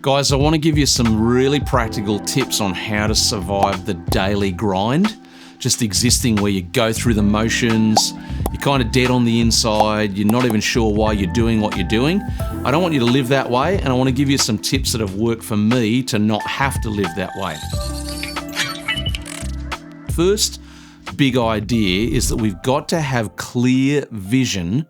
Guys, I want to give you some really practical tips on how to survive the daily grind. Just existing where you go through the motions, you're kind of dead on the inside, you're not even sure why you're doing what you're doing. I don't want you to live that way, and I want to give you some tips that have worked for me to not have to live that way. First big idea is that we've got to have clear vision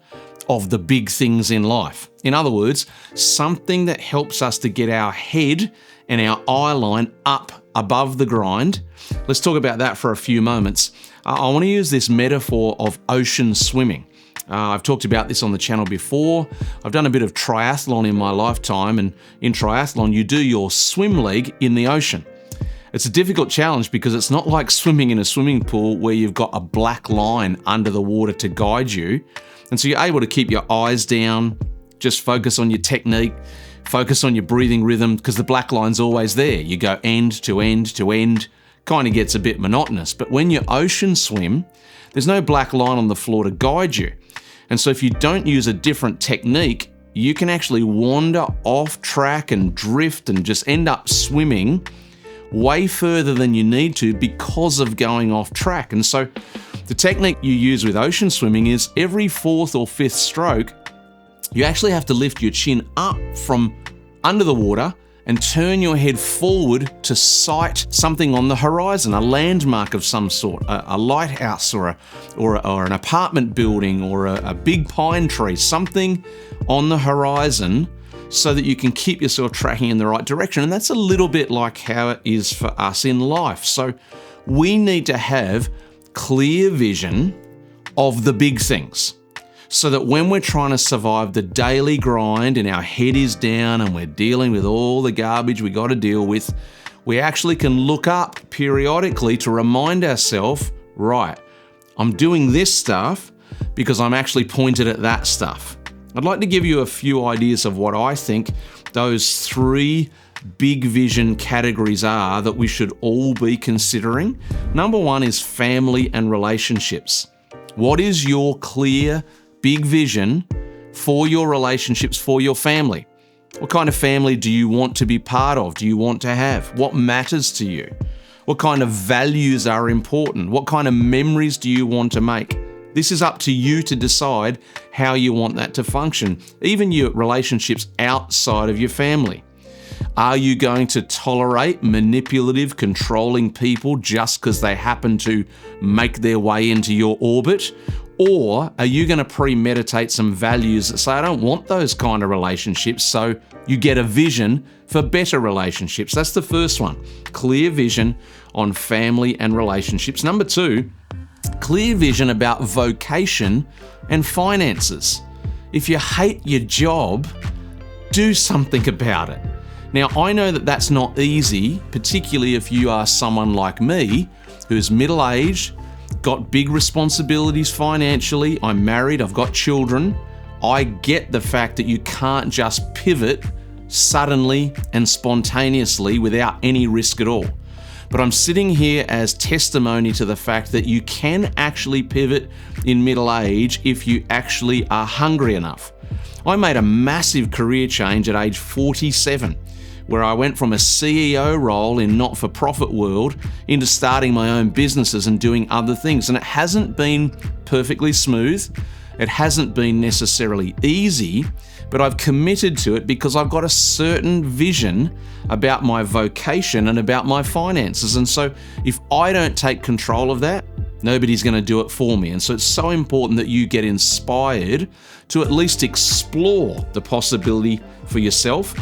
of the big things in life. In other words, something that helps us to get our head and our eye line up above the grind. Let's talk about that for a few moments. I want to use this metaphor of ocean swimming. I've talked about this on the channel before. I've done a bit of triathlon in my lifetime, and in triathlon, you do your swim leg in the ocean. It's a difficult challenge because it's not like swimming in a swimming pool where you've got a black line under the water to guide you. And so you're able to keep your eyes down, just focus on your technique, focus on your breathing rhythm, because the black line's always there. You go end to end to end, kind of gets a bit monotonous. But when you ocean swim, there's no black line on the floor to guide you. And so if you don't use a different technique, you can actually wander off track and drift and just end up swimming way further than you need to because of going off track. And so the technique you use with ocean swimming is every fourth or fifth stroke, you actually have to lift your chin up from under the water and turn your head forward to sight something on the horizon, a landmark of some sort, a lighthouse or an apartment building or a big pine tree, something on the horizon, so that you can keep yourself tracking in the right direction. And that's a little bit like how it is for us in life. So we need to have clear vision of the big things, so that when we're trying to survive the daily grind and our head is down and we're dealing with all the garbage we got to deal with, we actually can look up periodically to remind ourselves, right, I'm doing this stuff because I'm actually pointed at that stuff. I'd like to give you a few ideas of what I think those three big vision categories are that we should all be considering. Number one is family and relationships. What is your clear big vision for your relationships, for your family? What kind of family do you want to be part of? Do you want to have? What matters to you? What kind of values are important? What kind of memories do you want to make? This is up to you to decide how you want that to function, even your relationships outside of your family. Are you going to tolerate manipulative, controlling people just because they happen to make their way into your orbit? Or are you going to premeditate some values that say, I don't want those kind of relationships, so you get a vision for better relationships? That's the first one. Clear vision on family and relationships. Number two, clear vision about vocation and finances. If you hate your job, do something about it. Now, I know that that's not easy, particularly if you are someone like me who's middle-aged, got big responsibilities financially, I'm married, I've got children. I get the fact that you can't just pivot suddenly and spontaneously without any risk at all. But I'm sitting here as testimony to the fact that you can actually pivot in middle age if you actually are hungry enough. I made a massive career change at age 47, where I went from a CEO role in not-for-profit world into starting my own businesses and doing other things. And it hasn't been perfectly smooth. It hasn't been necessarily easy, but I've committed to it because I've got a certain vision about my vocation and about my finances. And so if I don't take control of that, nobody's going to do it for me. And so it's so important that you get inspired to at least explore the possibility for yourself.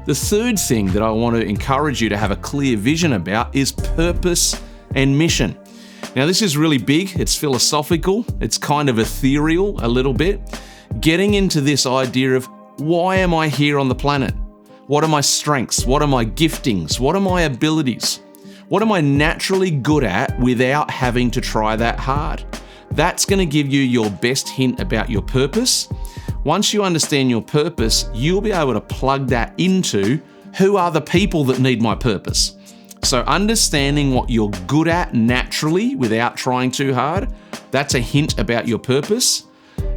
The third thing that I want to encourage you to have a clear vision about is purpose and mission. Now, this is really big. It's philosophical. It's kind of ethereal a little bit. Getting into this idea of, why am I here on the planet? What are my strengths? What are my giftings? What are my abilities? What am I naturally good at without having to try that hard? That's going to give you your best hint about your purpose. Once you understand your purpose, you'll be able to plug that into who are the people that need my purpose. So understanding what you're good at naturally without trying too hard, that's a hint about your purpose.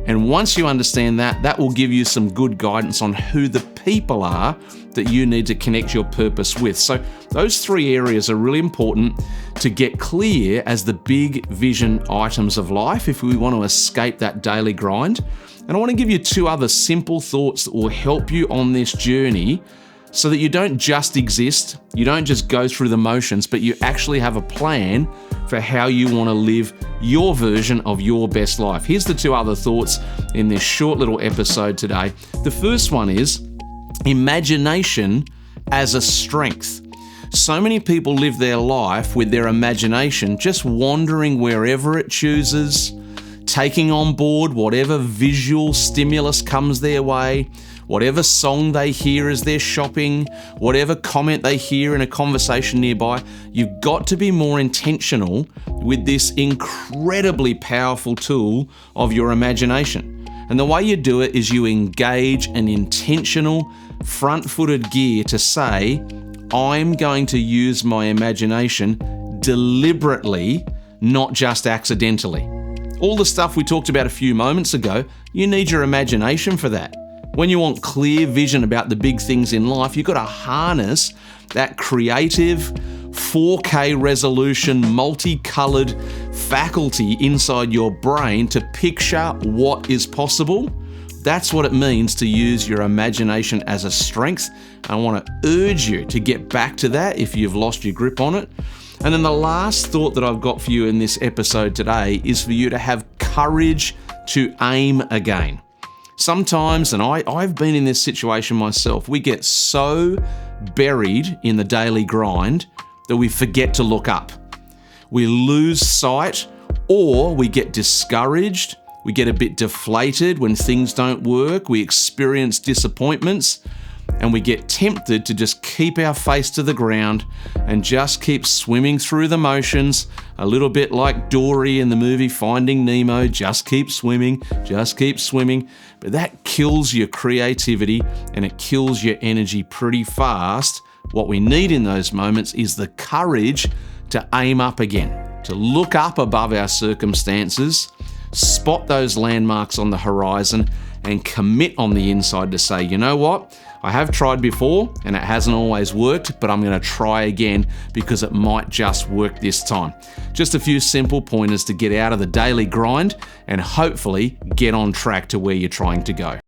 And once you understand that, that will give you some good guidance on who the people are that you need to connect your purpose with. So those 3 areas are really important to get clear as the big vision items of life if we want to escape that daily grind. And I want to give you 2 other simple thoughts that will help you on this journey so that you don't just exist, you don't just go through the motions, but you actually have a plan for how you want to live your version of your best life. Here's the 2 other thoughts in this short little episode today. The first one is imagination as a strength. So many people live their life with their imagination just wandering wherever it chooses, taking on board whatever visual stimulus comes their way, whatever song they hear as they're shopping, whatever comment they hear in a conversation nearby. You've got to be more intentional with this incredibly powerful tool of your imagination. And the way you do it is you engage an intentional, front-footed gear to say, I'm going to use my imagination deliberately, not just accidentally. All the stuff we talked about a few moments ago, you need your imagination for that. When you want clear vision about the big things in life, you've got to harness that creative 4K resolution, multicolored faculty inside your brain to picture what is possible. That's what it means to use your imagination as a strength. I want to urge you to get back to that if you've lost your grip on it. And then the last thought that I've got for you in this episode today is for you to have courage to aim again. Sometimes, and I've been in this situation myself, we get so buried in the daily grind that we forget to look up. We lose sight, or we get discouraged, we get a bit deflated when things don't work, we experience disappointments, and we get tempted to just keep our face to the ground and just keep swimming through the motions, a little bit like Dory in the movie Finding Nemo, just keep swimming. But that kills your creativity and it kills your energy pretty fast. What we need in those moments is the courage to aim up again, to look up above our circumstances, spot those landmarks on the horizon, and commit on the inside to say, you know what? I have tried before and it hasn't always worked, but I'm going to try again because it might just work this time. Just a few simple pointers to get out of the daily grind and hopefully get on track to where you're trying to go.